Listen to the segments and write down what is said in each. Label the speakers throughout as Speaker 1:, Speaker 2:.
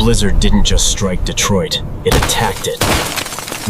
Speaker 1: blizzard didn't just strike Detroit, it attacked it.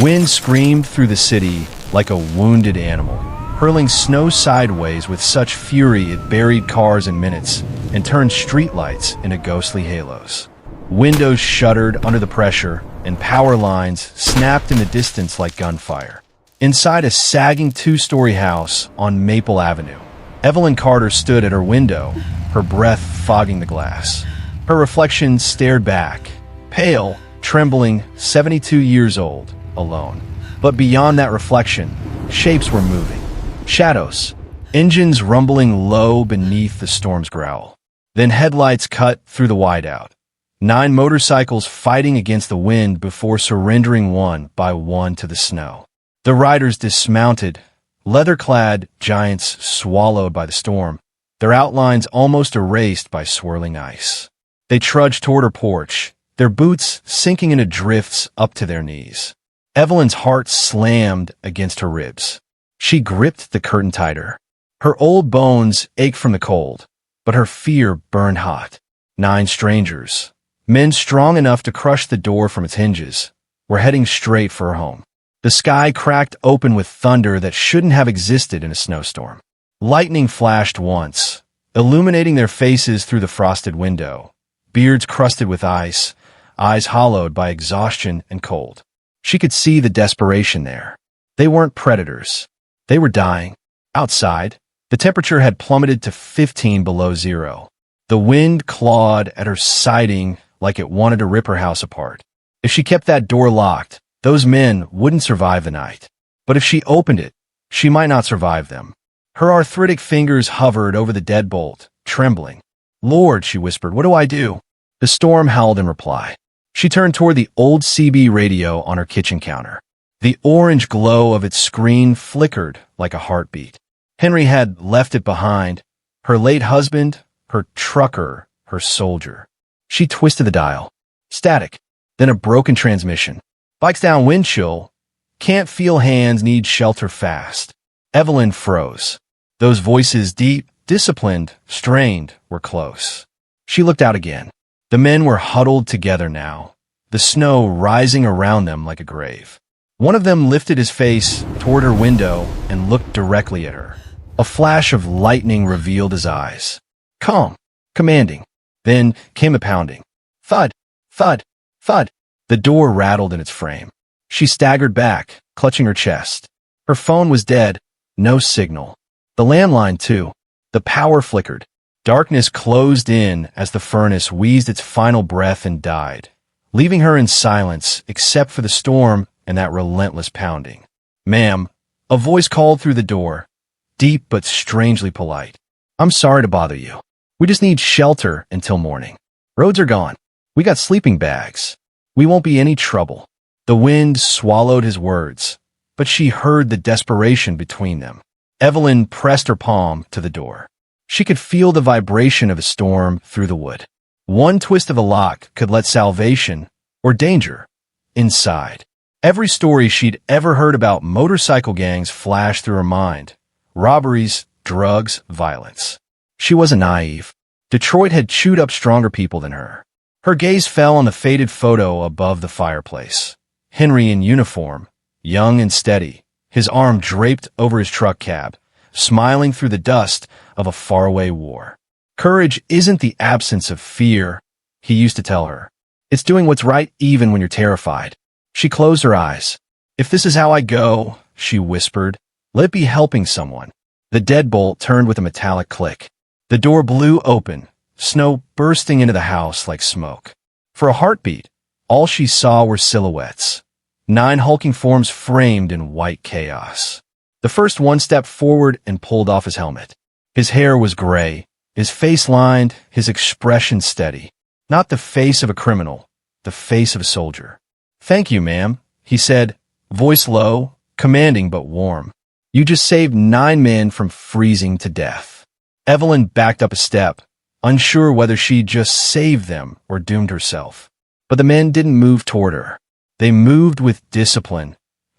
Speaker 2: Wind screamed through the city like a wounded animal, hurling snow sideways with such fury it buried cars in minutes and turned streetlights into ghostly halos. Windows shuddered under the pressure, and power lines snapped in the distance like gunfire. Inside a sagging two-story house on Maple Avenue, Evelyn Carter stood at her window, her breath fogging the glass. Her reflection stared back, pale, trembling, 72 years old, alone. But beyond that reflection, shapes were moving. Shadows, engines rumbling low beneath the storm's growl. Then headlights cut through the whiteout. 9 motorcycles fighting against the wind before surrendering one by one to the snow. The riders dismounted, leather-clad giants swallowed by the storm, their outlines almost erased by swirling ice. They trudged toward her porch, their boots sinking into drifts up to their knees. Evelyn's heart slammed against her ribs. She gripped the curtain tighter. Her old bones ached from the cold, but her fear burned hot. 9 strangers, men strong enough to crush the door from its hinges, were heading straight for her home. The sky cracked open with thunder that shouldn't have existed in a snowstorm. Lightning flashed once, illuminating their faces through the frosted window, beards crusted with ice, eyes hollowed by exhaustion and cold. She could see the desperation there. They weren't predators. They were dying. Outside, the temperature had plummeted to 15 below zero. The wind clawed at her siding like it wanted to rip her house apart. If she kept that door locked, those men wouldn't survive the night. But if she opened it, she might not survive them. Her arthritic fingers hovered over the deadbolt, trembling. "Lord," she whispered, "what do I do?" The storm howled in reply. She turned toward the old CB radio on her kitchen counter. The orange glow of its screen flickered like a heartbeat. Henry had left it behind. Her late husband, her trucker, her soldier. She twisted the dial. Static. Then a broken transmission. Bikes down wind chill. Can't feel hands, need shelter fast. Evelyn froze. Those voices, deep, disciplined, strained, were close. She looked out again. The men were huddled together now, the snow rising around them like a grave. One of them lifted his face toward her window and looked directly at her. A flash of lightning revealed his eyes. Calm, commanding. Then came a pounding. Thud, thud, thud. The door rattled in its frame. She staggered back, clutching her chest. Her phone was dead, no signal. The landline, too. The power flickered. Darkness closed in as the furnace wheezed its final breath and died, leaving her in silence except for the storm and that relentless pounding. "Ma'am," a voice called through the door, deep but strangely polite. "I'm sorry to bother you. We just need shelter until morning. Roads are gone. We got sleeping bags. We won't be any trouble." The wind swallowed his words, but she heard the desperation between them. Evelyn pressed her palm to the door. She could feel the vibration of a storm through the wood. One twist of a lock could let salvation, or danger, inside. Every story she'd ever heard about motorcycle gangs flashed through her mind. Robberies, drugs, violence. She wasn't naive. Detroit had chewed up stronger people than her. Her gaze fell on the faded photo above the fireplace. Henry in uniform, young and steady, his arm draped over his truck cab, smiling through the dust of a faraway war. "Courage isn't the absence of fear," he used to tell her. "It's doing what's right even when you're terrified." She closed her eyes. "If this is how I go," she whispered, "let it be helping someone." The deadbolt turned with a metallic click. The door blew open, snow bursting into the house like smoke. For a heartbeat, all she saw were silhouettes. 9 hulking forms framed in white chaos. The first one stepped forward and pulled off his helmet. His hair was gray, his face lined, his expression steady. Not the face of a criminal, the face of a soldier. "Thank you, ma'am," he said, voice low, commanding but warm. "You just saved 9 men from freezing to death." Evelyn backed up a step, unsure whether she'd just saved them or doomed herself. But the men didn't move toward her. They moved with discipline,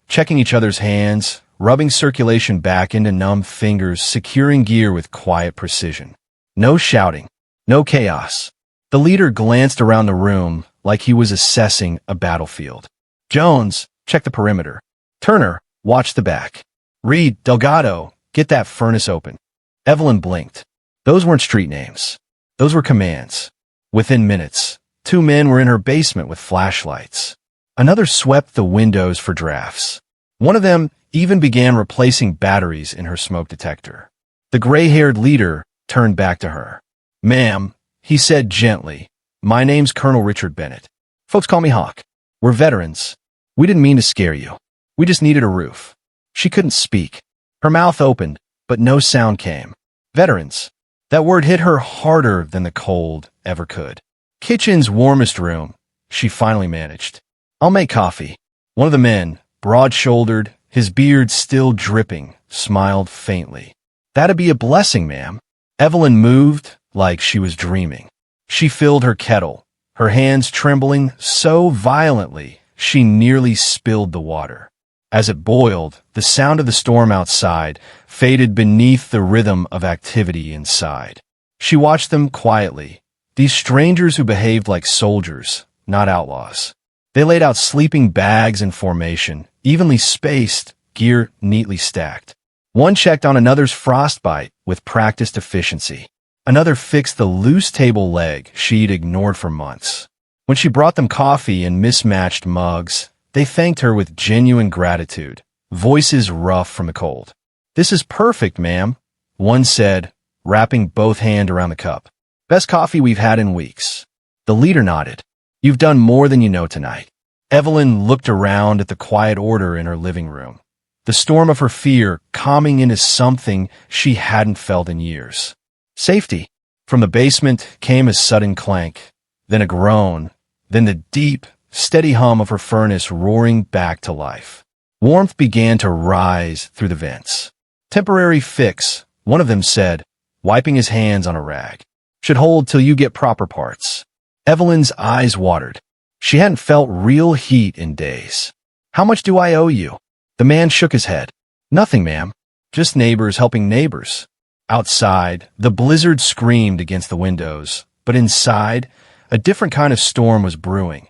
Speaker 2: checking each other's hands, rubbing circulation back into numb fingers, securing gear with quiet precision. No shouting, no chaos. The leader glanced around the room, like he was assessing a battlefield. Jones, check the perimeter. Turner, watch the back. Reed, Delgado, get that furnace open. Evelyn blinked. Those weren't street names. Those were commands. Within minutes, 2 men were in her basement with flashlights. Another swept the windows for drafts. One of them even began replacing batteries in her smoke detector. The gray-haired leader turned back to her. "Ma'am," he said gently, "my name's Colonel Richard Bennett. Folks call me Hawk. We're veterans. We didn't mean to scare you. We just needed a roof." She couldn't speak. Her mouth opened, but no sound came. Veterans. That word hit her harder than the cold ever could. "Kitchen's warmest room," she finally managed. "I'll make coffee." One of the men, broad-shouldered, his beard still dripping, smiled faintly. "That'd be a blessing, ma'am." Evelyn moved like she was dreaming. She filled her kettle, her hands trembling so violently she nearly spilled the water. As it boiled, the sound of the storm outside faded beneath the rhythm of activity inside. She watched them quietly, these strangers who behaved like soldiers, not outlaws. They laid out sleeping bags in formation, evenly spaced, gear neatly stacked. One checked on another's frostbite with practiced efficiency. Another fixed the loose table leg she'd ignored for months. When she brought them coffee in mismatched mugs, they thanked her with genuine gratitude, voices rough from the cold. "This is perfect, ma'am," one said, wrapping both hands around the cup. "Best coffee we've had in weeks." The leader nodded. "You've done more than you know tonight." Evelyn looked around at the quiet order in her living room, the storm of her fear calming into something she hadn't felt in years. Safety. From the basement came a sudden clank, then a groan, then the deep, steady hum of her furnace roaring back to life. Warmth began to rise through the vents. "Temporary fix," one of them said, wiping his hands on a rag. "Should hold till you get proper parts." Evelyn's eyes watered. She hadn't felt real heat in days. "How much do I owe you?" The man shook his head. "Nothing, ma'am. Just neighbors helping neighbors." Outside, the blizzard screamed against the windows, but inside, a different kind of storm was brewing.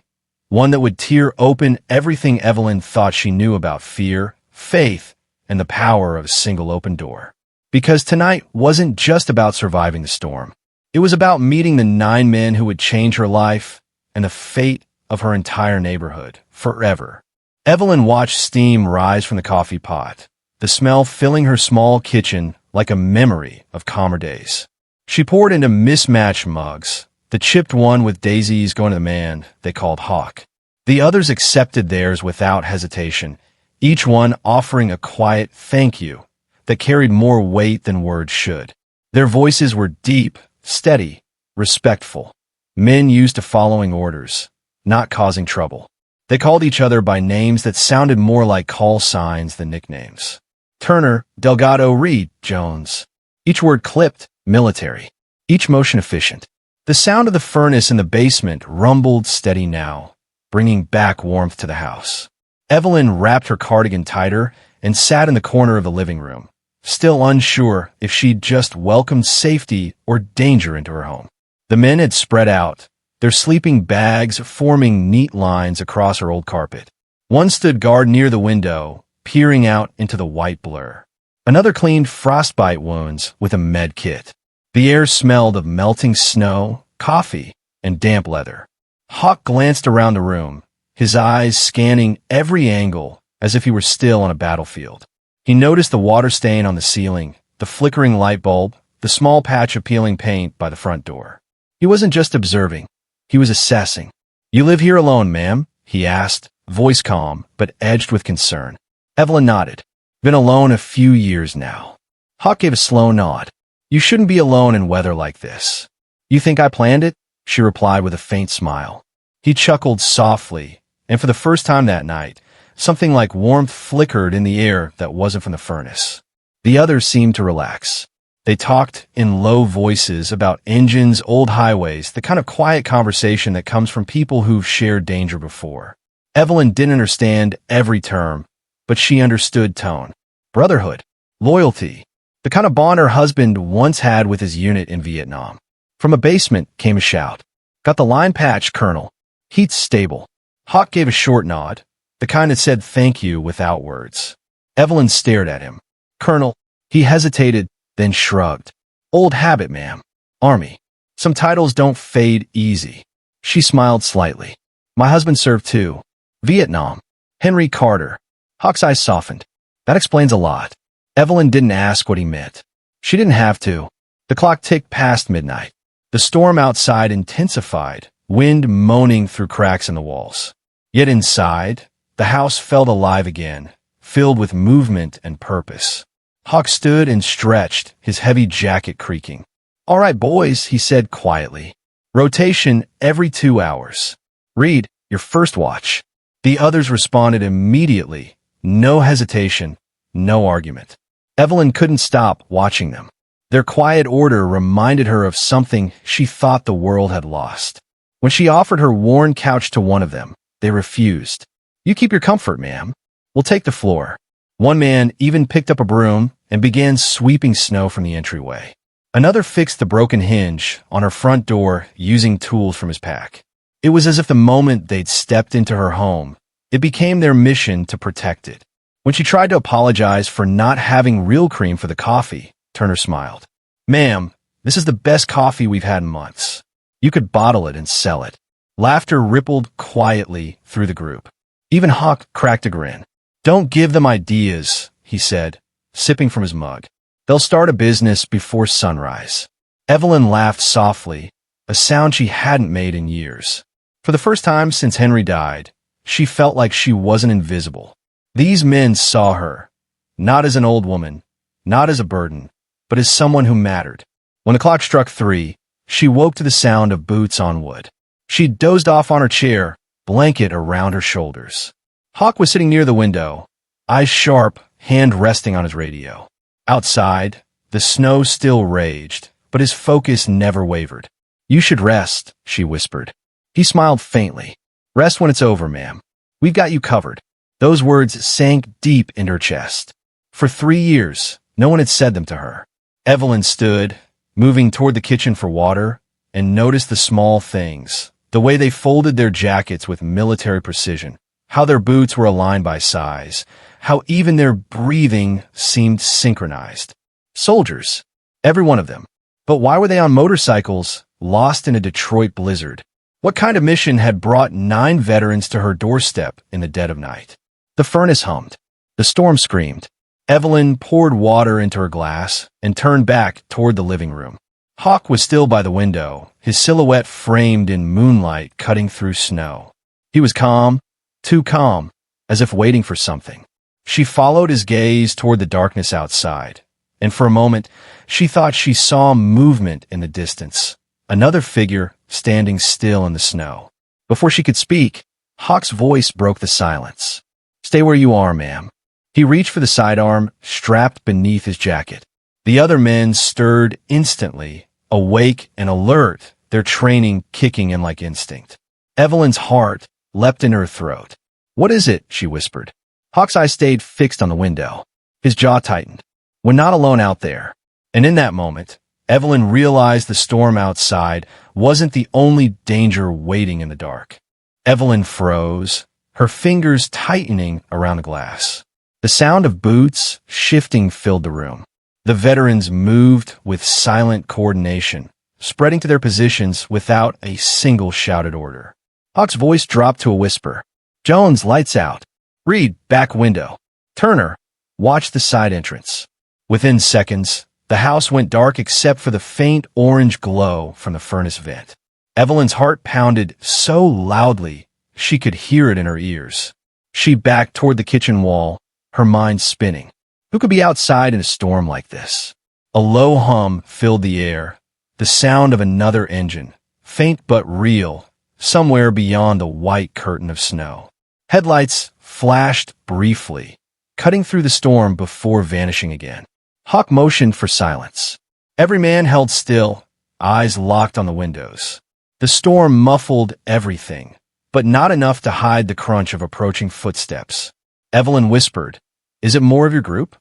Speaker 2: One that would tear open everything Evelyn thought she knew about fear, faith, and the power of a single open door. Because tonight wasn't just about surviving the storm. It was about meeting the 9 men who would change her life and the fate of her entire neighborhood forever. Evelyn watched steam rise from the coffee pot, the smell filling her small kitchen like a memory of calmer days. She poured into mismatched mugs, the chipped one with daisies going to the man they called Hawk. The others accepted theirs without hesitation, each one offering a quiet thank you that carried more weight than words should. Their voices were deep, steady, respectful. Men used to following orders, not causing trouble. They called each other by names that sounded more like call signs than nicknames. Turner, Delgado, Reed, Jones. Each word clipped, military. Each motion efficient. The sound of the furnace in the basement rumbled steady now, bringing back warmth to the house. Evelyn wrapped her cardigan tighter and sat in the corner of the living room, still unsure if she'd just welcomed safety or danger into her home. The men had spread out, their sleeping bags forming neat lines across her old carpet. One stood guard near the window, peering out into the white blur. Another cleaned frostbite wounds with a med kit. The air smelled of melting snow, coffee, and damp leather. Hawk glanced around the room, his eyes scanning every angle as if he were still on a battlefield. He noticed the water stain on the ceiling, the flickering light bulb, the small patch of peeling paint by the front door. He wasn't just observing, he was assessing. "You live here alone, ma'am?" he asked, voice calm but edged with concern. Evelyn nodded. "Been alone a few years now." Hawk gave a slow nod. "You shouldn't be alone in weather like this." "You think I planned it?" she replied with a faint smile. He chuckled softly, and for the first time that night, something like warmth flickered in the air that wasn't from the furnace. The others seemed to relax. They talked in low voices about engines, old highways, the kind of quiet conversation that comes from people who've shared danger before. Evelyn didn't understand every term, but she understood tone. Brotherhood, loyalty, the kind of bond her husband once had with his unit in Vietnam. From a basement came a shout. "Got the line patched, Colonel." Heat's stable. Hawk gave a short nod, the kind that said thank you without words. Evelyn stared at him. Colonel. He hesitated, then shrugged. Old habit, ma'am. Army. Some titles don't fade easy. She smiled slightly. My husband served too. Vietnam. Henry Carter. Hawk's eyes softened. That explains a lot. Evelyn didn't ask what he meant. She didn't have to. The clock ticked past midnight. The storm outside intensified, wind moaning through cracks in the walls. Yet inside, the house felt alive again, filled with movement and purpose. Hawk stood and stretched, his heavy jacket creaking. All right, boys, he said quietly. Rotation every 2 hours. Reed, your first watch. The others responded immediately. No hesitation, no argument. Evelyn couldn't stop watching them. Their quiet order reminded her of something she thought the world had lost. When she offered her worn couch to one of them, they refused. You keep your comfort, ma'am. We'll take the floor. One man even picked up a broom and began sweeping snow from the entryway. Another fixed the broken hinge on her front door using tools from his pack. It was as if the moment they'd stepped into her home, it became their mission to protect it. When she tried to apologize for not having real cream for the coffee, Turner smiled. Ma'am, this is the best coffee we've had in months. You could bottle it and sell it. Laughter rippled quietly through the group. Even Hawk cracked a grin. Don't give them ideas, he said, sipping from his mug. They'll start a business before sunrise. Evelyn laughed softly, a sound she hadn't made in years. For the first time since Henry died, she felt like she wasn't invisible. These men saw her, not as an old woman, not as a burden, but as someone who mattered. When the clock struck 3, she woke to the sound of boots on wood. She dozed off on her chair, blanket around her shoulders. Hawk was sitting near the window, eyes sharp, hand resting on his radio. Outside, the snow still raged, but his focus never wavered. You should rest, she whispered. He smiled faintly. Rest when it's over, ma'am. We've got you covered. Those words sank deep into her chest. For 3 years, no one had said them to her. Evelyn stood, moving toward the kitchen for water, and noticed the small things, the way they folded their jackets with military precision, how their boots were aligned by size, how even their breathing seemed synchronized. Soldiers, every one of them. But why were they on motorcycles, lost in a Detroit blizzard? What kind of mission had brought 9 veterans to her doorstep in the dead of night? The furnace hummed. The storm screamed. Evelyn poured water into her glass and turned back toward the living room. Hawk was still by the window, his silhouette framed in moonlight cutting through snow. He was calm, too calm, as if waiting for something. She followed his gaze toward the darkness outside, and for a moment, she thought she saw movement in the distance, another figure standing still in the snow. Before she could speak, Hawk's voice broke the silence. Stay where you are, ma'am. He reached for the sidearm strapped beneath his jacket. The other men stirred instantly, awake and alert, their training kicking in like instinct. Evelyn's heart leapt in her throat. What is it? She whispered. Hawk's eyes stayed fixed on the window. His jaw tightened. We're not alone out there. And in that moment, Evelyn realized the storm outside wasn't the only danger waiting in the dark. Evelyn froze, her fingers tightening around the glass. The sound of boots shifting filled the room. The veterans moved with silent coordination, spreading to their positions without a single shouted order. Hawk's voice dropped to a whisper. Jones, lights out. Reed, back window. Turner, watch the side entrance. Within seconds, the house went dark except for the faint orange glow from the furnace vent. Evelyn's heart pounded so loudly she could hear it in her ears. She backed toward the kitchen wall, her mind spinning. Who could be outside in a storm like this? A low hum filled the air, the sound of another engine, faint but real, somewhere beyond the white curtain of snow. Headlights flashed briefly, cutting through the storm before vanishing again. Hawk motioned for silence. Every man held still, eyes locked on the windows. The storm muffled everything, but not enough to hide the crunch of approaching footsteps. Evelyn whispered, Is it more of your group?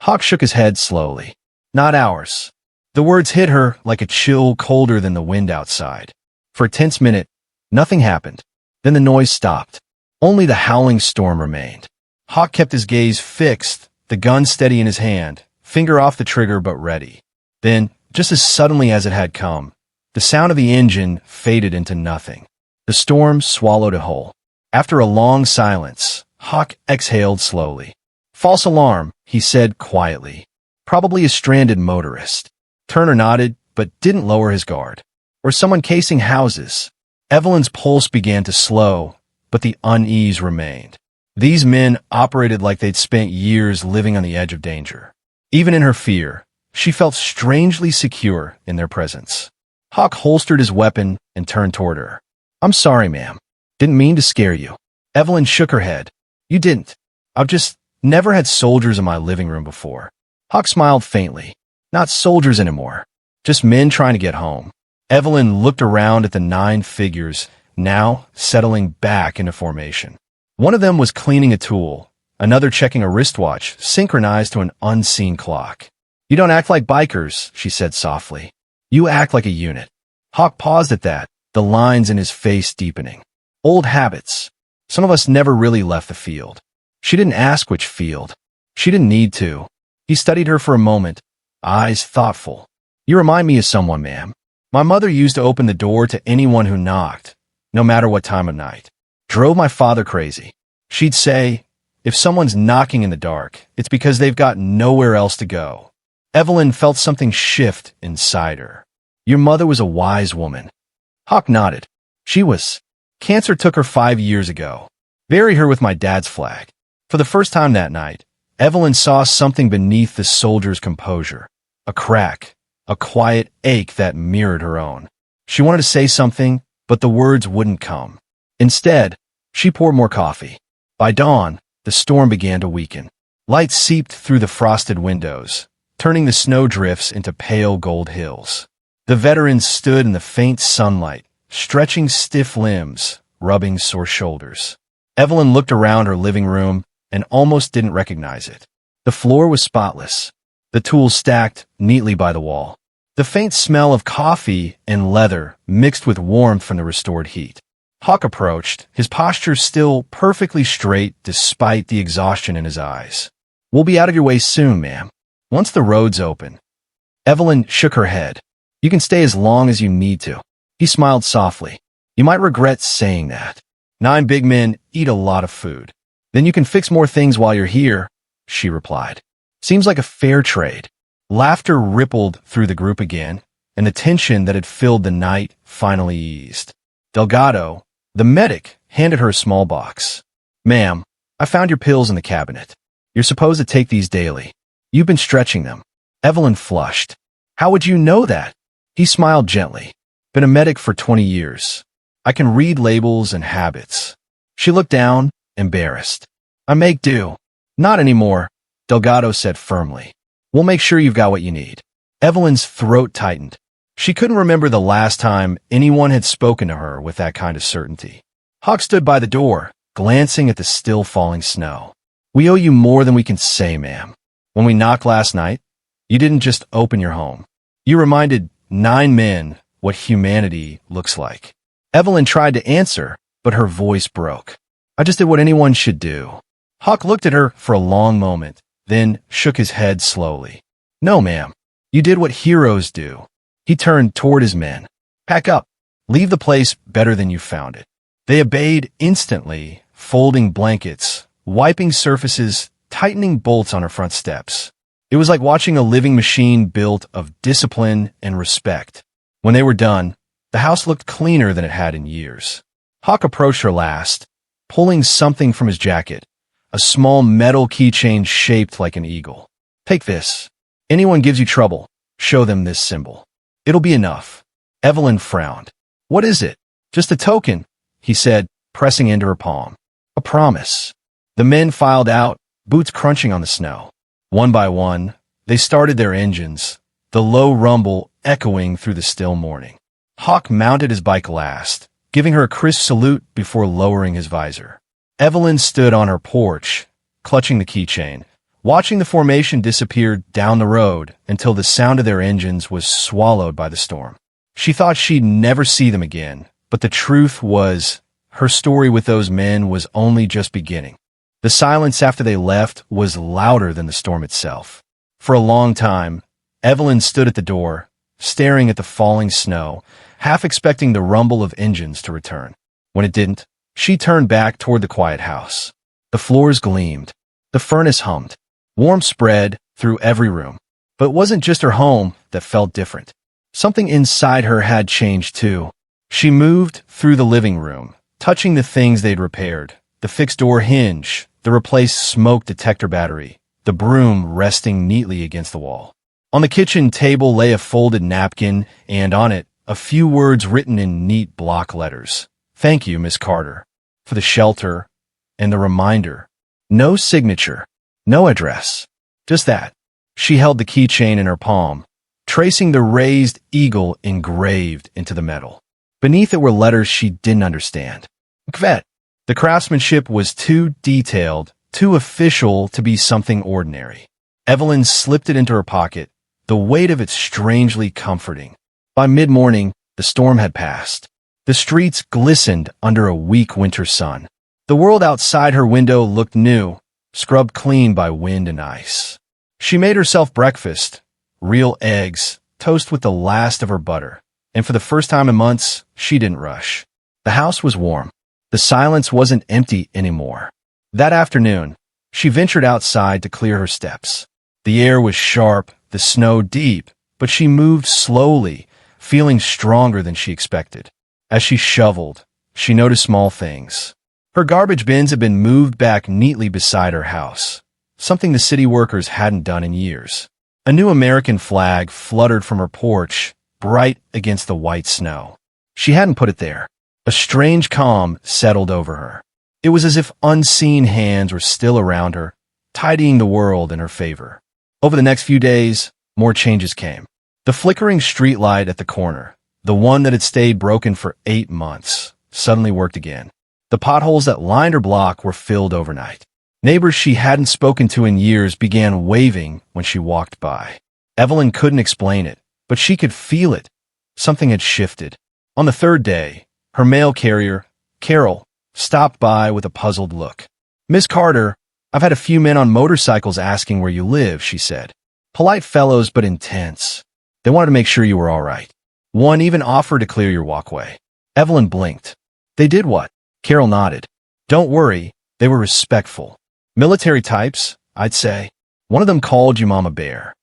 Speaker 2: Hawk shook his head slowly. Not ours. The words hit her like a chill colder than the wind outside. For a tense minute, nothing happened. Then the noise stopped. Only the howling storm remained. Hawk kept his gaze fixed, the gun steady in his hand, finger off the trigger but ready. Then, just as suddenly as it had come, the sound of the engine faded into nothing. The storm swallowed it whole. After a long silence, Hawk exhaled slowly. "False alarm," he said quietly. "Probably a stranded motorist." Turner nodded, but didn't lower his guard. "Or someone casing houses." Evelyn's pulse began to slow, but the unease remained. These men operated like they'd spent years living on the edge of danger. Even in her fear, she felt strangely secure in their presence. Hawk holstered his weapon and turned toward her. "I'm sorry, ma'am. Didn't mean to scare you." Evelyn shook her head. "You didn't. I've just never had soldiers in my living room before." Hawk smiled faintly. "Not soldiers anymore. Just men trying to get home." Evelyn looked around at the 9 figures, now settling back into formation. One of them was cleaning a tool, another checking a wristwatch synchronized to an unseen clock. "You don't act like bikers," she said softly. "You act like a unit." Hawk paused at that, the lines in his face deepening. "Old habits. Some of us never really left the field." She didn't ask which field. She didn't need to. He studied her for a moment, eyes thoughtful. "You remind me of someone, ma'am. My mother used to open the door to anyone who knocked, no matter what time of night. Drove my father crazy. She'd say, if someone's knocking in the dark, it's because they've got nowhere else to go." Evelyn felt something shift inside her. "Your mother was a wise woman." Hawk nodded. "She was. Cancer took her 5 years ago. Bury her with my dad's flag." For the first time that night, Evelyn saw something beneath the soldier's composure. A crack, a quiet ache that mirrored her own. She wanted to say something, but the words wouldn't come. Instead, she poured more coffee. By dawn, the storm began to weaken. Light seeped through the frosted windows, turning the snowdrifts into pale gold hills. The veterans stood in the faint sunlight, stretching stiff limbs, rubbing sore shoulders. Evelyn looked around her living room and almost didn't recognize it. The floor was spotless, the tools stacked neatly by the wall. The faint smell of coffee and leather mixed with warmth from the restored heat. Hawk approached, his posture still perfectly straight despite the exhaustion in his eyes. "We'll be out of your way soon, ma'am. Once the road's open." Evelyn shook her head. "You can stay as long as you need to." He smiled softly. "You might regret saying that. 9 big men eat a lot of food. Then you can fix more things while you're here," she replied. "Seems like a fair trade." Laughter rippled through the group again, and the tension that had filled the night finally eased. Delgado, the medic, handed her a small box. "Ma'am, I found your pills in the cabinet. You're supposed to take these daily. You've been stretching them." Evelyn flushed. "How would you know that?" He smiled gently. "Been a medic for 20 years. I can read labels and habits." She looked down, embarrassed. "I make do." "Not anymore," Delgado said firmly. "We'll make sure you've got what you need." Evelyn's throat tightened. She couldn't remember the last time anyone had spoken to her with that kind of certainty. Hawk stood by the door, glancing at the still falling snow. "We owe you more than we can say, ma'am. When we knocked last night, you didn't just open your home. You reminded 9 men what humanity looks like." Evelyn tried to answer, but her voice broke. "I just did what anyone should do." Hawk looked at her for a long moment, then shook his head slowly. "No, ma'am. You did what heroes do." He turned toward his men. "Pack up. Leave the place better than you found it." They obeyed instantly, folding blankets, wiping surfaces, tightening bolts on her front steps. It was like watching a living machine built of discipline and respect. When they were done, the house looked cleaner than it had in years. Hawk approached her last, pulling something from his jacket, a small metal keychain shaped like an eagle. "Take this. Anyone gives you trouble, show them this symbol. It'll be enough." Evelyn frowned. "What is it?" "Just a token," he said, pressing into her palm. "A promise." The men filed out, boots crunching on the snow. One by one, they started their engines, the low rumble echoing through the still morning. Hawk mounted his bike last, giving her a crisp salute before lowering his visor. Evelyn stood on her porch, clutching the keychain, watching the formation disappear down the road until the sound of their engines was swallowed by the storm. She thought she'd never see them again, but the truth was, her story with those men was only just beginning. The silence after they left was louder than the storm itself. For a long time, Evelyn stood at the door, staring at the falling snow, half expecting the rumble of engines to return. When it didn't, she turned back toward the quiet house. The floors gleamed. The furnace hummed. Warmth spread through every room. But it wasn't just her home that felt different. Something inside her had changed too. She moved through the living room, touching the things they'd repaired. The fixed door hinge, the replaced smoke detector battery, the broom resting neatly against the wall. On the kitchen table lay a folded napkin, and on it, a few words written in neat block letters. "Thank you, Miss Carter, for the shelter and the reminder." No signature, no address, just that. She held the keychain in her palm, tracing the raised eagle engraved into the metal. Beneath it were letters she didn't understand. Kvet. The craftsmanship was too detailed, too official to be something ordinary. Evelyn slipped it into her pocket, the weight of it strangely comforting. By mid-morning, the storm had passed. The streets glistened under a weak winter sun. The world outside her window looked new, scrubbed clean by wind and ice. She made herself breakfast, real eggs, toast with the last of her butter, and for the first time in months, she didn't rush. The house was warm. The silence wasn't empty anymore. That afternoon, she ventured outside to clear her steps. The air was sharp, the snow deep, but she moved slowly, feeling stronger than she expected. As she shoveled, she noticed small things. Her garbage bins had been moved back neatly beside her house, something the city workers hadn't done in years. A new American flag fluttered from her porch, bright against the white snow. She hadn't put it there. A strange calm settled over her. It was as if unseen hands were still around her, tidying the world in her favor. Over the next few days, more changes came. The flickering streetlight at the corner, the one that had stayed broken for 8 months, suddenly worked again. The potholes that lined her block were filled overnight. Neighbors she hadn't spoken to in years began waving when she walked by. Evelyn couldn't explain it, but she could feel it. Something had shifted. On the third day, her mail carrier, Carol, stopped by with a puzzled look. "Miss Carter, I've had a few men on motorcycles asking where you live," she said. "Polite fellows, but intense. They wanted to make sure you were all right. One even offered to clear your walkway." Evelyn blinked. "They did what?" Carol nodded. "Don't worry, they were respectful. Military types, I'd say. One of them called you Mama Bear.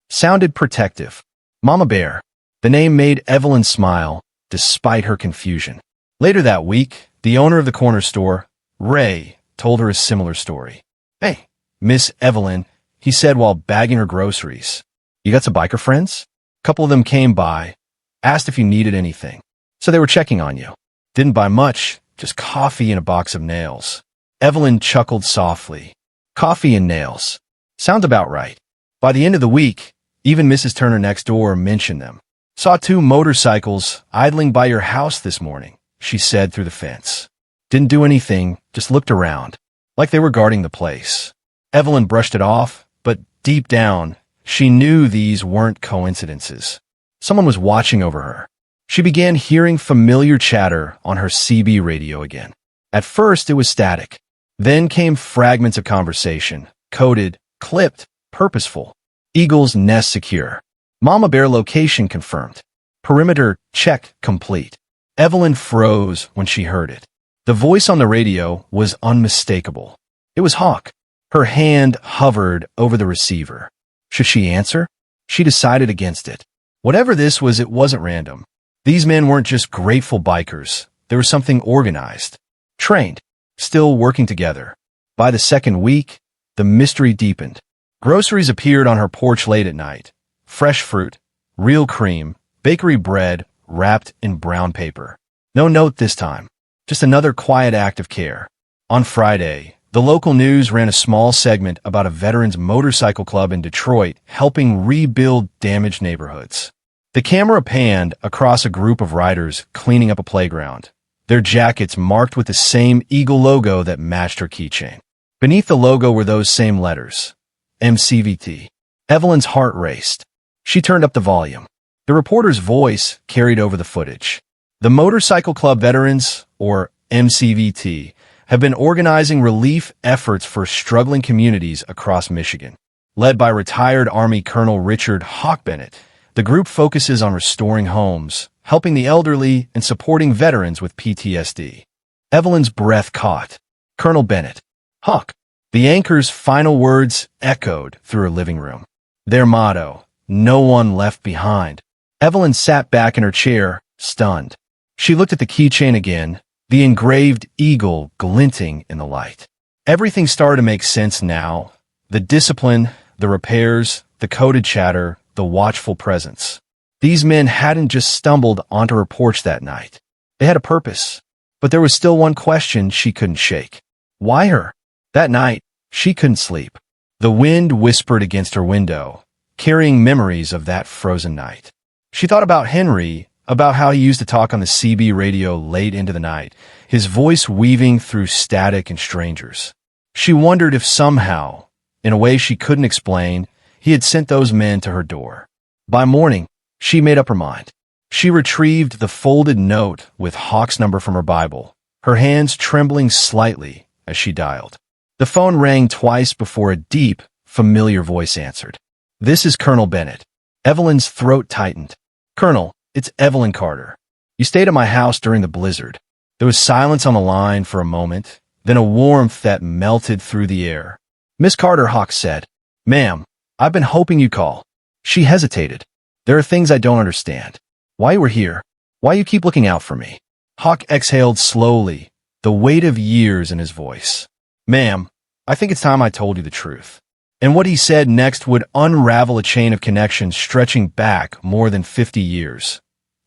Speaker 2: Sounded protective. Mama Bear." The name made Evelyn smile, despite her confusion. Later that week, the owner of the corner store, Ray, told her a similar story. "Hey, Miss Evelyn," he said while bagging her groceries. "You got some biker friends?" A couple of them came by, asked if you needed anything. So they were checking on you. Didn't buy much, just coffee and a box of nails. Evelyn chuckled softly. Coffee and nails. Sounds about right. By the end of the week, even Mrs. Turner next door mentioned them. "Saw 2 motorcycles idling by your house this morning," she said through the fence. Didn't do anything, just looked around, like they were guarding the place. Evelyn brushed it off, but deep down, she knew these weren't coincidences. Someone was watching over her. She began hearing familiar chatter on her CB radio again. At first, it was static. Then came fragments of conversation, coded, clipped, purposeful. "Eagle's nest secure. Mama Bear location confirmed. Perimeter check complete." Evelyn froze when she heard it. The voice on the radio was unmistakable. It was Hawk. Her hand hovered over the receiver. Should she answer? She decided against it. Whatever this was, it wasn't random. These men weren't just grateful bikers. There was something organized, trained, still working together. By the second week, the mystery deepened. Groceries appeared on her porch late at night. Fresh fruit, real cream, bakery bread wrapped in brown paper. No note this time, just another quiet act of care. On Friday, the local news ran a small segment about a veterans motorcycle club in Detroit helping rebuild damaged neighborhoods. The camera panned across a group of riders cleaning up a playground, their jackets marked with the same eagle logo that matched her keychain. Beneath the logo were those same letters, MCVT. Evelyn's heart raced. She turned up the volume. The reporter's voice carried over the footage. "The Motorcycle Club Veterans, or MCVT, have been organizing relief efforts for struggling communities across Michigan. Led by retired Army Colonel Richard Hawk Bennett, the group focuses on restoring homes, helping the elderly, and supporting veterans with PTSD. Evelyn's breath caught. Colonel Bennett. Hawk. The anchor's final words echoed through her living room. Their motto, no one left behind. Evelyn sat back in her chair, stunned. She looked at the keychain again, the engraved eagle glinting in the light. Everything started to make sense now. The discipline, the repairs, the coded chatter, the watchful presence. These men hadn't just stumbled onto her porch that night. They had a purpose. But there was still one question she couldn't shake. Why her? That night, she couldn't sleep. The wind whispered against her window, carrying memories of that frozen night. She thought about Henry, about how he used to talk on the CB radio late into the night, his voice weaving through static and strangers. She wondered if somehow, in a way she couldn't explain, he had sent those men to her door. By morning, she made up her mind. She retrieved the folded note with Hawk's number from her Bible, her hands trembling slightly as she dialed. The phone rang twice before a deep, familiar voice answered. "This is Colonel Bennett." Evelyn's throat tightened. "Colonel, it's Evelyn Carter. You stayed at my house during the blizzard." There was silence on the line for a moment, then a warmth that melted through the air. "Miss Carter," Hawk said. "Ma'am, I've been hoping you'd call." She hesitated. "There are things I don't understand. Why you were here? Why you keep looking out for me?" Hawk exhaled slowly, the weight of years in his voice. "Ma'am, I think it's time I told you the truth." And what he said next would unravel a chain of connections stretching back more than 50 years,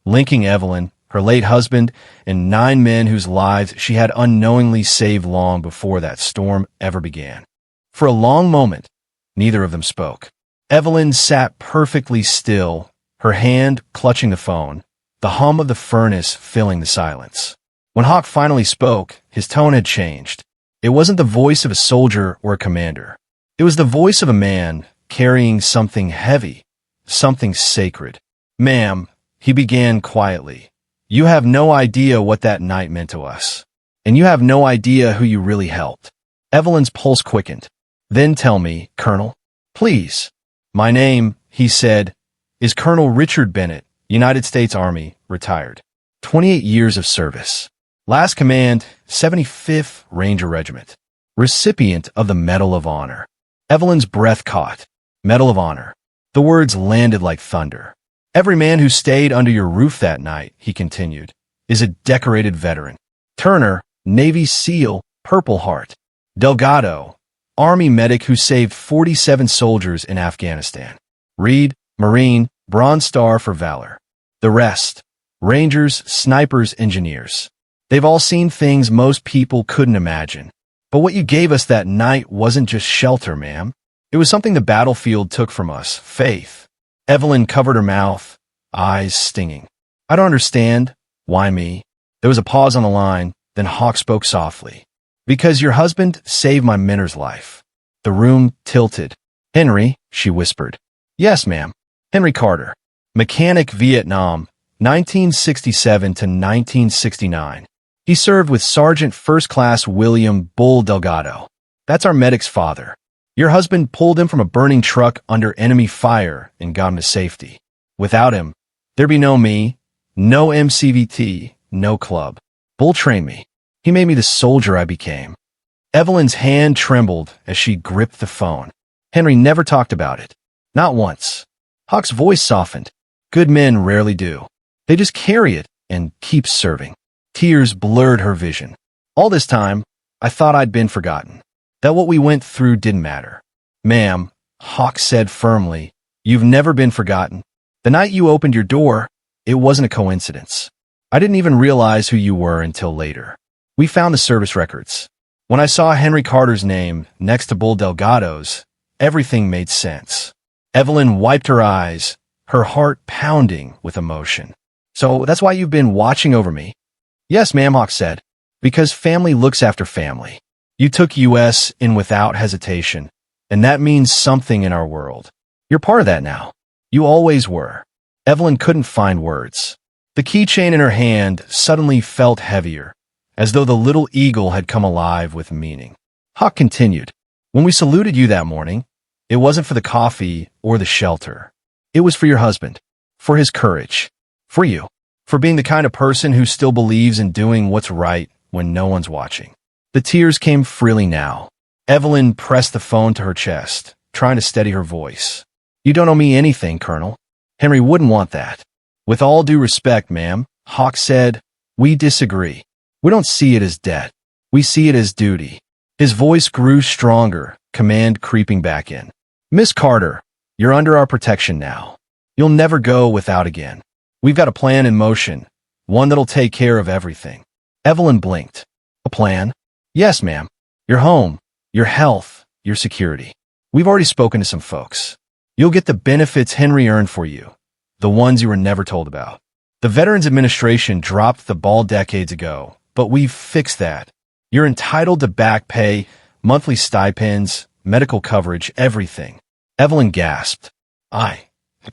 Speaker 2: linking Evelyn, her late husband, and 9 men whose lives she had unknowingly saved long before that storm ever began. For a long moment, neither of them spoke. Evelyn sat perfectly still, her hand clutching the phone, the hum of the furnace filling the silence. When Hawk finally spoke, his tone had changed. It wasn't the voice of a soldier or a commander. It was the voice of a man carrying something heavy, something sacred. "Ma'am," he began quietly, "you have no idea what that night meant to us. And you have no idea who you really helped." Evelyn's pulse quickened. "Then tell me, Colonel, please." "My name," he said, "is Colonel Richard Bennett, United States Army, retired. 28 years of service. Last command, 75th Ranger Regiment. Recipient of the Medal of Honor." Evelyn's breath caught. "Medal of Honor." The words landed like thunder. "Every man who stayed under your roof that night," he continued, "is a decorated veteran. Turner, Navy SEAL, Purple Heart. Delgado, Army medic who saved 47 soldiers in Afghanistan. Reed, Marine, Bronze Star for valor. The rest, Rangers, snipers, engineers. They've all seen things most people couldn't imagine. But what you gave us that night wasn't just shelter, ma'am. It was something the battlefield took from us, faith." Evelyn covered her mouth, eyes stinging. "I don't understand. Why me?" There was a pause on the line, then Hawk spoke softly. "Because your husband saved my mentor's life." The room tilted. "Henry," she whispered. "Yes, ma'am. Henry Carter. Mechanic, Vietnam, 1967 to 1969. He served with Sergeant First Class William Bull Delgado. That's our medic's father. Your husband pulled him from a burning truck under enemy fire and got him to safety. Without him, there'd be no me, no MCVT, no club. Bull trained me. He made me the soldier I became." Evelyn's hand trembled as she gripped the phone. Henry never talked about it. Not once. Hawk's voice softened. "Good men rarely do. They just carry it and keep serving." Tears blurred her vision. "All this time, I thought I'd been forgotten. That what we went through didn't matter." "Ma'am," Hawk said firmly, "you've never been forgotten. The night you opened your door, it wasn't a coincidence. I didn't even realize who you were until later. We found the service records. When I saw Henry Carter's name next to Bull Delgado's, everything made sense." Evelyn wiped her eyes, her heart pounding with emotion. "So that's why you've been watching over me?" "Yes, ma'am," Hawk said. "Because family looks after family. You took US in without hesitation, and that means something in our world. You're part of that now. You always were." Evelyn couldn't find words. The keychain in her hand suddenly felt heavier, as though the little eagle had come alive with meaning. Hawk continued, "When we saluted you that morning, it wasn't for the coffee or the shelter. It was for your husband, for his courage, for you, for being the kind of person who still believes in doing what's right when no one's watching." The tears came freely now. Evelyn pressed the phone to her chest, trying to steady her voice. "You don't owe me anything, Colonel. Henry wouldn't want that." "With all due respect, ma'am," Hawk said, "we disagree. We don't see it as debt. We see it as duty." His voice grew stronger, command creeping back in. "Miss Carter, you're under our protection now. You'll never go without again. We've got a plan in motion, one that'll take care of everything." Evelyn blinked. "A plan?" "Yes, ma'am. Your home, your health, your security. We've already spoken to some folks. You'll get the benefits Henry earned for you, the ones you were never told about. The Veterans Administration dropped the ball decades ago, but we've fixed that. You're entitled to back pay, monthly stipends, medical coverage, everything." Evelyn gasped.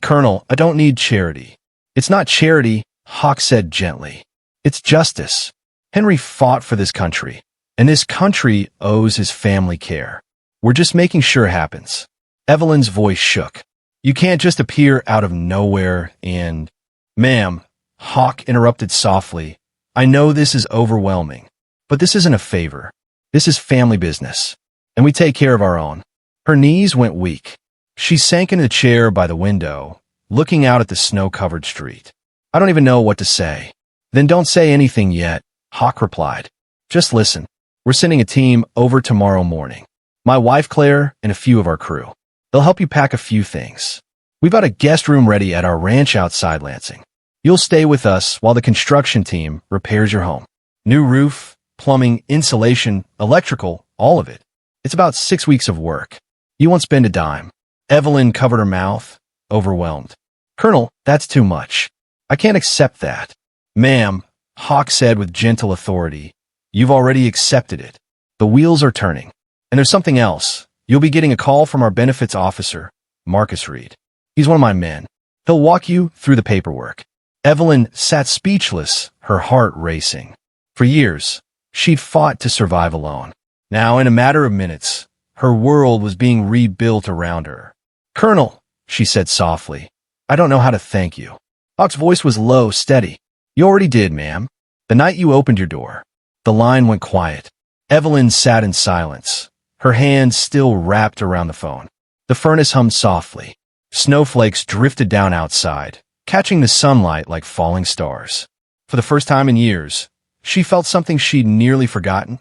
Speaker 2: Colonel, I don't need charity." "It's not charity," Hawk said gently. "It's justice. Henry fought for this country, and this country owes his family care. We're just making sure it happens." Evelyn's voice shook. "You can't just appear out of nowhere and—" "Ma'am," Hawk interrupted softly, "I know this is overwhelming, but this isn't a favor. This is family business, and we take care of our own." Her knees went weak. She sank into a chair by the window, looking out at the snow-covered street. "I don't even know what to say." "Then don't say anything yet," Hawk replied. "Just listen. We're sending a team over tomorrow morning. My wife Claire and a few of our crew. They'll help you pack a few things. We've got a guest room ready at our ranch outside Lansing. You'll stay with us while the construction team repairs your home. New roof, plumbing, insulation, electrical, all of it. It's about 6 weeks of work. You won't spend a dime." Evelyn covered her mouth, overwhelmed. "Colonel, that's too much. I can't accept that." "Ma'am," Hawk said with gentle authority, "you've already accepted it. The wheels are turning. And there's something else. You'll be getting a call from our benefits officer, Marcus Reed. He's one of my men. He'll walk you through the paperwork." Evelyn sat speechless, her heart racing. For years, she'd fought to survive alone. Now, in a matter of minutes, her world was being rebuilt around her. "Colonel," she said softly, "I don't know how to thank you." Hawk's voice was low, steady. "You already did, ma'am. The night you opened your door." The line went quiet. Evelyn sat in silence, her hands still wrapped around the phone. The furnace hummed softly. Snowflakes drifted down outside, catching the sunlight like falling stars. For the first time in years, she felt something she'd nearly forgotten: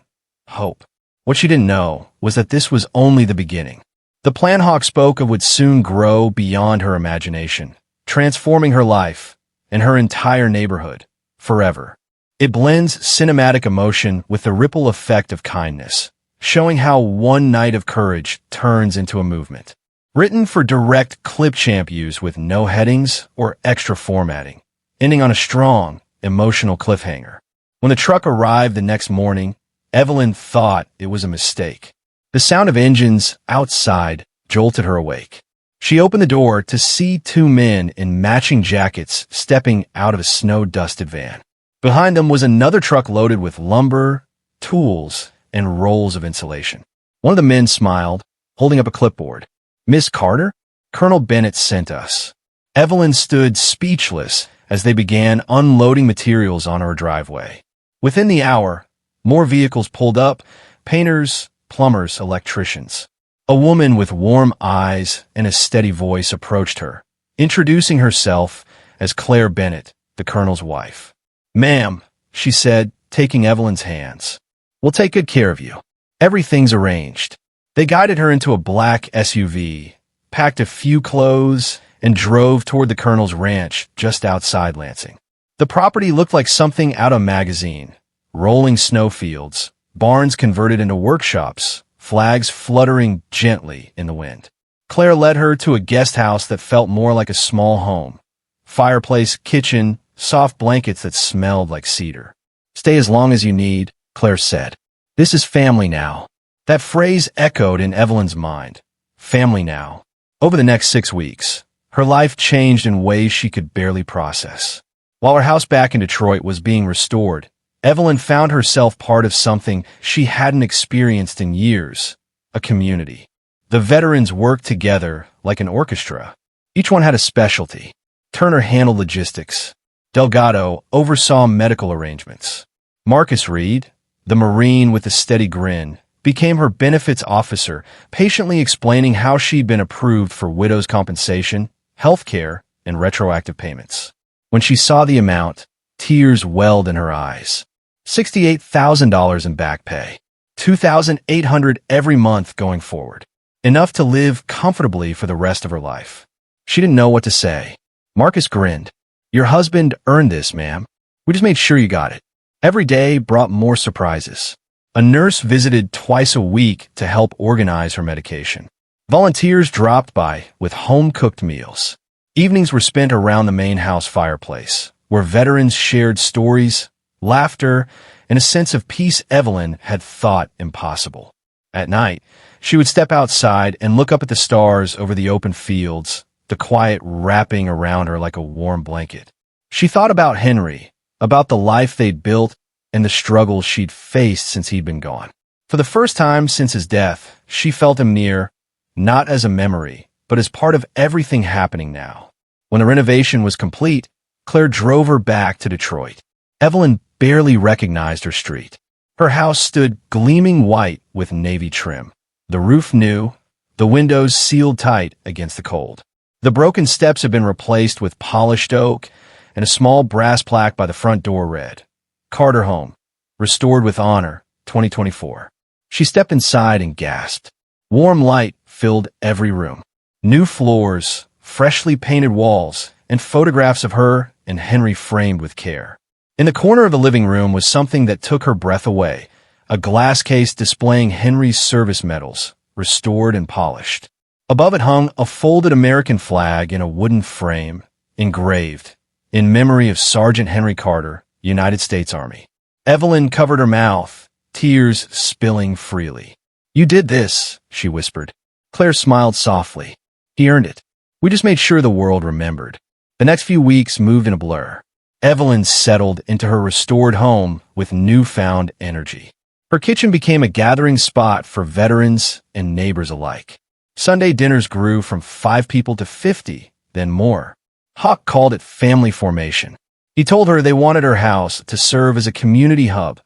Speaker 2: hope. What she didn't know was that this was only the beginning. The plan Hawk spoke of would soon grow beyond her imagination, transforming her life and her entire neighborhood forever. It blends cinematic emotion with the ripple effect of kindness, showing how one night of courage turns into a movement. Written for direct Clipchamp use with no headings or extra formatting, ending on a strong, emotional cliffhanger. When the truck arrived the next morning, Evelyn thought it was a mistake. The sound of engines outside jolted her awake. She opened the door to see 2 men in matching jackets stepping out of a snow-dusted van. Behind them was another truck loaded with lumber, tools, and rolls of insulation. One of the men smiled, holding up a clipboard. "Miss Carter? Colonel Bennett sent us." Evelyn stood speechless as they began unloading materials on her driveway. Within the hour, more vehicles pulled up: painters, plumbers, electricians. A woman with warm eyes and a steady voice approached her, introducing herself as Claire Bennett, the colonel's wife. "Ma'am," she said, taking Evelyn's hands, "we'll take good care of you. Everything's arranged." They guided her into a black SUV, packed a few clothes, and drove toward the colonel's ranch just outside Lansing. The property looked like something out of a magazine: rolling snowfields, barns converted into workshops, flags fluttering gently in the wind. Claire led her to a guest house that felt more like a small home. Fireplace, kitchen, soft blankets that smelled like cedar. "Stay as long as you need," Claire said. "This is family now." That phrase echoed in Evelyn's mind. Family now. Over the next 6 weeks, her life changed in ways she could barely process. While her house back in Detroit was being restored, Evelyn found herself part of something she hadn't experienced in years, a community. The veterans worked together like an orchestra. Each one had a specialty. Turner handled logistics. Delgado oversaw medical arrangements. Marcus Reed, the Marine with the steady grin, became her benefits officer, patiently explaining how she'd been approved for widow's compensation, health care, and retroactive payments. When she saw the amount, tears welled in her eyes. $68,000 in back pay. $2,800 every month going forward. Enough to live comfortably for the rest of her life. She didn't know what to say. Marcus grinned. "Your husband earned this, ma'am. We just made sure you got it." Every day brought more surprises. A nurse visited twice a week to help organize her medication. Volunteers dropped by with home-cooked meals. Evenings were spent around the main house fireplace, where veterans shared stories, laughter, and a sense of peace Evelyn had thought impossible. At night, she would step outside and look up at the stars over the open fields, the quiet wrapping around her like a warm blanket. She thought about Henry, about the life they'd built, and the struggles she'd faced since he'd been gone. For the first time since his death, she felt him near, not as a memory, but as part of everything happening now. When the renovation was complete, Claire drove her back to Detroit. Evelyn barely recognized her street. Her house stood gleaming white with navy trim. The roof new, the windows sealed tight against the cold. The broken steps had been replaced with polished oak, and a small brass plaque by the front door read, "Carter Home, restored with honor, 2024. She stepped inside and gasped. Warm light filled every room. New floors, freshly painted walls, and photographs of her and Henry framed with care. In the corner of the living room was something that took her breath away, a glass case displaying Henry's service medals, restored and polished. Above it hung a folded American flag in a wooden frame, engraved, in memory of Sergeant Henry Carter, United States Army. Evelyn covered her mouth, tears spilling freely. "You did this," she whispered. Claire smiled softly. "He earned it. We just made sure the world remembered." The next few weeks moved in a blur. Evelyn settled into her restored home with newfound energy. Her kitchen became a gathering spot for veterans and neighbors alike. Sunday dinners grew from 5 people to 50, then more. Hawk called it family formation. He told her they wanted her house to serve as a community hub,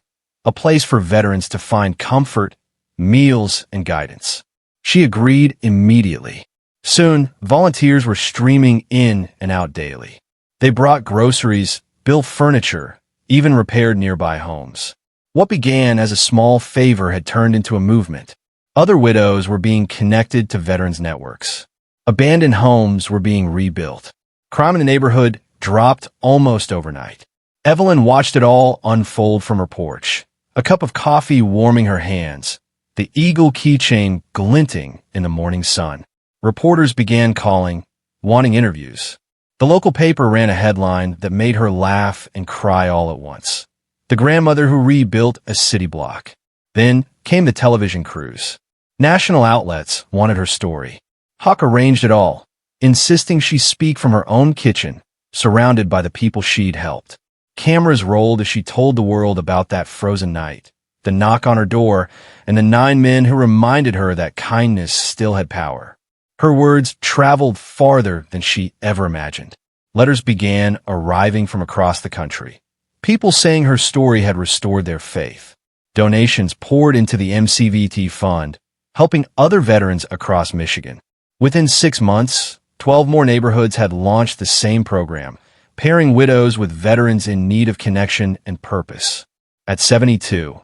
Speaker 2: a place for veterans to find comfort, meals, and guidance. She agreed immediately. Soon, volunteers were streaming in and out daily. They brought groceries, built furniture, even repaired nearby homes. What began as a small favor had turned into a movement. Other widows were being connected to veterans networks. Abandoned homes were being rebuilt. Crime in the neighborhood dropped almost overnight. Evelyn watched it all unfold from her porch, a cup of coffee warming her hands, the eagle keychain glinting in the morning sun. Reporters began calling, wanting interviews. The local paper ran a headline that made her laugh and cry all at once. The grandmother who rebuilt a city block. Then came the television crews. National outlets wanted her story. Hawk arranged it all, insisting she speak from her own kitchen, surrounded by the people she'd helped. Cameras rolled as she told the world about that frozen night, the knock on her door, and the 9 men who reminded her that kindness still had power. Her words traveled farther than she ever imagined. Letters began arriving from across the country. People saying her story had restored their faith. Donations poured into the MCVT fund, helping other veterans across Michigan. Within 6 months, 12 more neighborhoods had launched the same program, pairing widows with veterans in need of connection and purpose. At 72,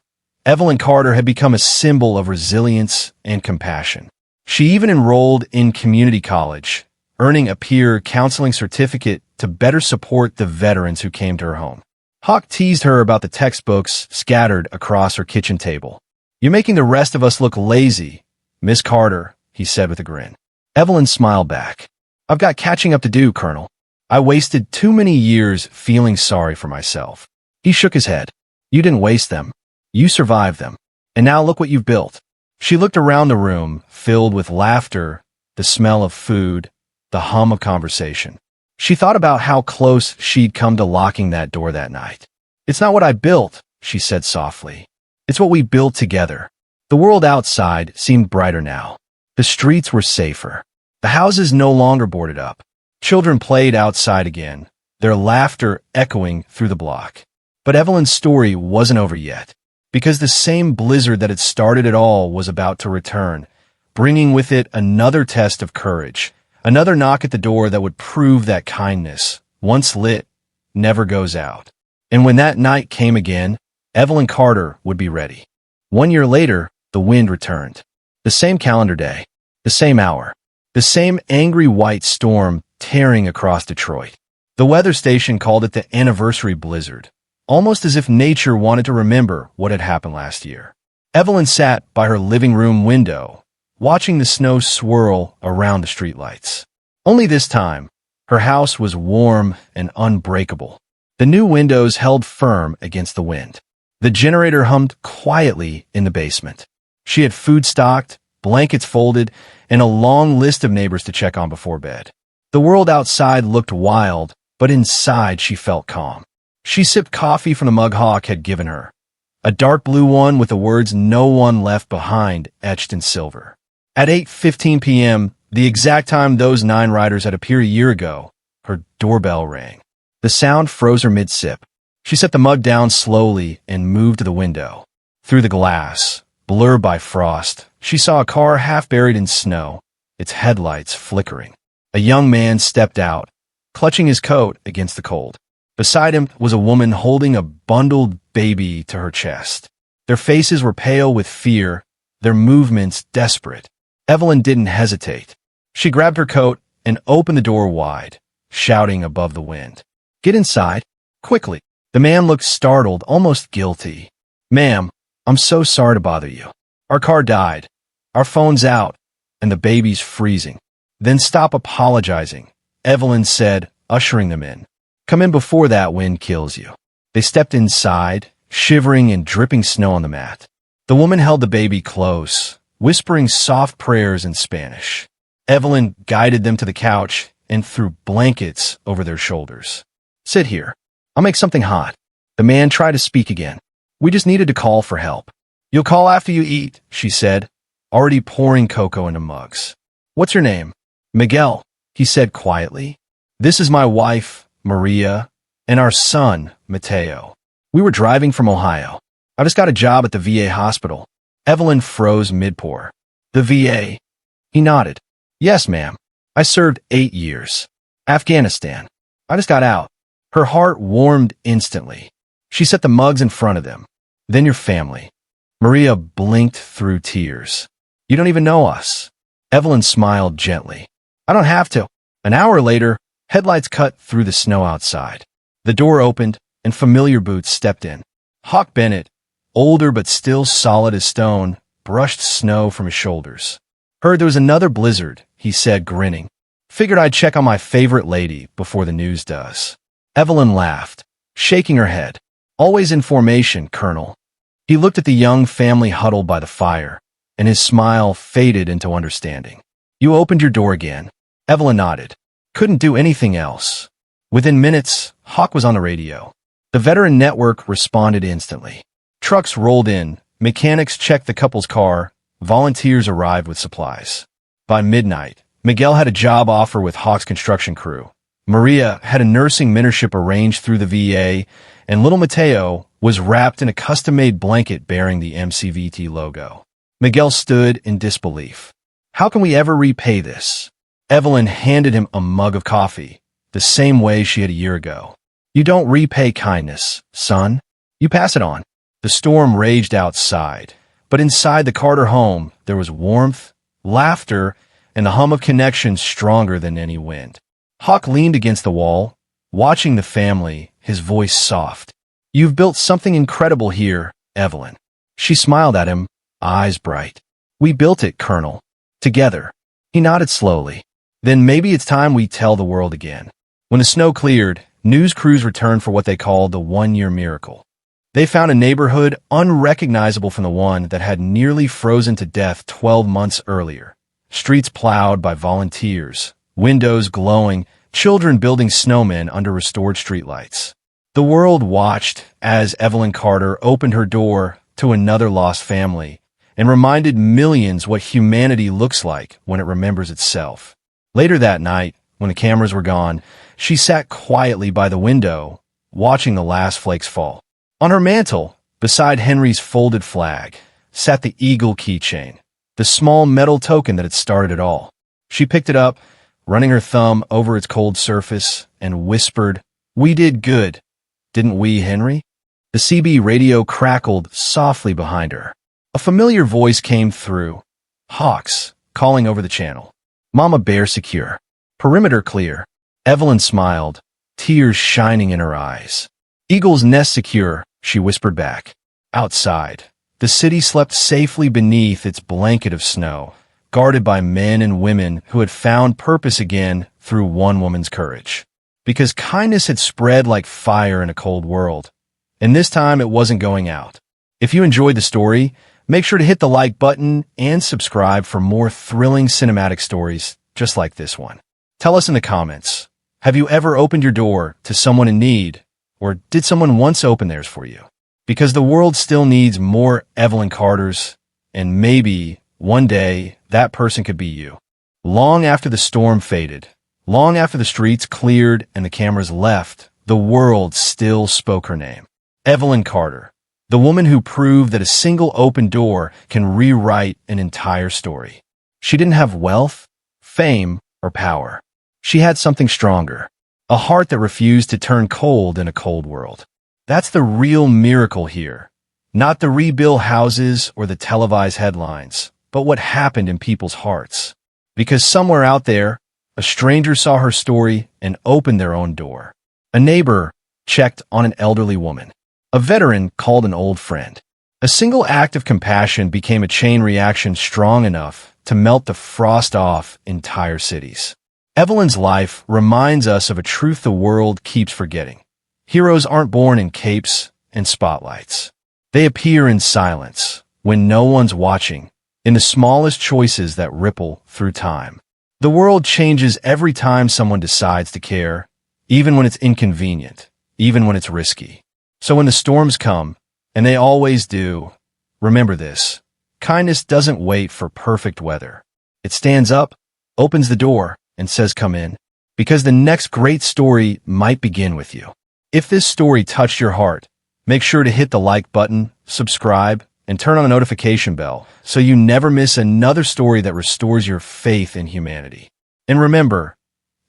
Speaker 2: Evelyn Carter had become a symbol of resilience and compassion. She even enrolled in community college, earning a peer counseling certificate to better support the veterans who came to her home. Hawk teased her about the textbooks scattered across her kitchen table. "You're making the rest of us look lazy, Miss Carter," he said with a grin. Evelyn smiled back. "I've got catching up to do, Colonel. I wasted too many years feeling sorry for myself." He shook his head. "You didn't waste them. You survived them. And now look what you've built." She looked around the room, filled with laughter, the smell of food, the hum of conversation. She thought about how close she'd come to locking that door that night. "It's not what I built," she said softly. It's what we built together. The world outside seemed brighter now. The streets were safer. The houses no longer boarded up. Children played outside again, their laughter echoing through the block. But Evelyn's story wasn't over yet, because the same blizzard that had started it all was about to return, bringing with it another test of courage, another knock at the door that would prove that kindness, once lit, never goes out. And when that night came again, Evelyn Carter would be ready. 1 year later, the wind returned. The same calendar day, the same hour, the same angry white storm tearing across Detroit. The weather station called it the anniversary blizzard, almost as if nature wanted to remember what had happened last year. Evelyn sat by her living room window, watching the snow swirl around the streetlights. Only this time, her house was warm and unbreakable. The new windows held firm against the wind. The generator hummed quietly in the basement. She had food stocked, blankets folded, and a long list of neighbors to check on before bed. The world outside looked wild, but inside she felt calm. She sipped coffee from the mug Hawk had given her, a dark blue one with the words "No one left behind" etched in silver. At 8:15 p.m., the exact time those 9 riders had appeared a year ago, her doorbell rang. The sound froze her mid-sip. She set the mug down slowly and moved to the window. Through the glass, blurred by frost, she saw a car half buried in snow, its headlights flickering. A young man stepped out, clutching his coat against the cold. Beside him was a woman holding a bundled baby to her chest. Their faces were pale with fear, their movements desperate. Evelyn didn't hesitate. She grabbed her coat and opened the door wide, shouting above the wind, "Get inside, quickly." The man looked startled, almost guilty. "Ma'am, I'm so sorry to bother you. Our car died. Our phone's out, and the baby's freezing." "Then stop apologizing," Evelyn said, ushering them in. "Come in before that wind kills you." They stepped inside, shivering and dripping snow on the mat. The woman held the baby close, whispering soft prayers in Spanish. Evelyn guided them to the couch and threw blankets over their shoulders. "Sit here. I'll make something hot." The man tried to speak again. "We just needed to call for help." "You'll call after you eat," she said, already pouring cocoa into mugs. "What's your name?" "Miguel," he said quietly. "This is my wife, Maria, and our son, Mateo. We were driving from Ohio. I just got a job at the VA hospital." Evelyn froze mid-pour. "The VA?" He nodded. "Yes, ma'am. I served 8 years. Afghanistan. I just got out." Her heart warmed instantly. She set the mugs in front of them. "Then your family." Maria blinked through tears. "You don't even know us." Evelyn smiled gently. "I don't have to." An hour later, headlights cut through the snow outside. The door opened, and familiar boots stepped in. Hawk Bennett, older but still solid as stone, brushed snow from his shoulders. "Heard there was another blizzard," he said, grinning. "Figured I'd check on my favorite lady before the news does." Evelyn laughed, shaking her head. "Always in formation, Colonel." He looked at the young family huddled by the fire, and his smile faded into understanding. "You opened your door again." Evelyn nodded. "Couldn't do anything else." Within minutes, Hawk was on the radio. The veteran network responded instantly. Trucks rolled in, mechanics checked the couple's car, volunteers arrived with supplies. By midnight, Miguel had a job offer with Hawk's construction crew. Maria had a nursing mentorship arranged through the VA, and little Mateo was wrapped in a custom-made blanket bearing the MCVT logo. Miguel stood in disbelief. "How can we ever repay this?" Evelyn handed him a mug of coffee, the same way she had a year ago. "You don't repay kindness, son. You pass it on." The storm raged outside, but inside the Carter home there was warmth, laughter, and the hum of connection stronger than any wind. Hawk leaned against the wall, watching the family, his voice soft. "You've built something incredible here, Evelyn." She smiled at him, eyes bright. "We built it, Colonel. Together." He nodded slowly. "Then maybe it's time we tell the world again." When the snow cleared, news crews returned for what they called the 1-year miracle. They found a neighborhood unrecognizable from the one that had nearly frozen to death 12 months earlier. Streets plowed by volunteers, windows glowing, children building snowmen under restored streetlights. The world watched as Evelyn Carter opened her door to another lost family and reminded millions what humanity looks like when it remembers itself. Later that night, when the cameras were gone, she sat quietly by the window, watching the last flakes fall. On her mantel, beside Henry's folded flag, sat the eagle keychain, the small metal token that had started it all. She picked it up, running her thumb over its cold surface, and whispered, "We did good, didn't we, Henry?" The CB radio crackled softly behind her. A familiar voice came through. Hawks, calling over the channel. Mama Bear secure. Perimeter clear. Evelyn smiled, tears shining in her eyes. Eagle's nest secure, she whispered back. Outside, the city slept safely beneath its blanket of snow, guarded by men and women who had found purpose again through one woman's courage. Because kindness had spread like fire in a cold world, and this time it wasn't going out. If you enjoyed the story, make sure to hit the like button and subscribe for more thrilling cinematic stories just like this one. Tell us in the comments, have you ever opened your door to someone in need, or did someone once open theirs for you? Because the world still needs more Evelyn Carters, and maybe one day that person could be you. Long after the storm faded, long after the streets cleared and the cameras left, the world still spoke her name. Evelyn Carter, the woman who proved that a single open door can rewrite an entire story. She didn't have wealth, fame, or power. She had something stronger, a heart that refused to turn cold in a cold world. That's the real miracle here. Not the rebuilt houses or the televised headlines, but what happened in people's hearts. Because somewhere out there, a stranger saw her story and opened their own door. A neighbor checked on an elderly woman. A veteran called an old friend. A single act of compassion became a chain reaction strong enough to melt the frost off entire cities. Evelyn's life reminds us of a truth the world keeps forgetting. Heroes aren't born in capes and spotlights. They appear in silence, when no one's watching, in the smallest choices that ripple through time. The world changes every time someone decides to care, even when it's inconvenient, even when it's risky. So when the storms come, and they always do, remember this. Kindness doesn't wait for perfect weather. It stands up, opens the door, and says, "Come in," because the next great story might begin with you. If this story touched your heart, make sure to hit the like button, subscribe, and turn on the notification bell so you never miss another story that restores your faith in humanity. And remember,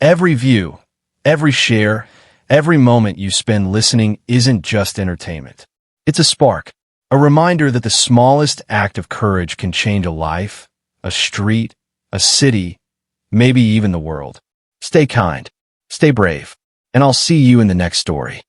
Speaker 2: every view, every share, every moment you spend listening isn't just entertainment. It's a spark, a reminder that the smallest act of courage can change a life, a street, a city, maybe even the world. Stay kind, stay brave, and I'll see you in the next story.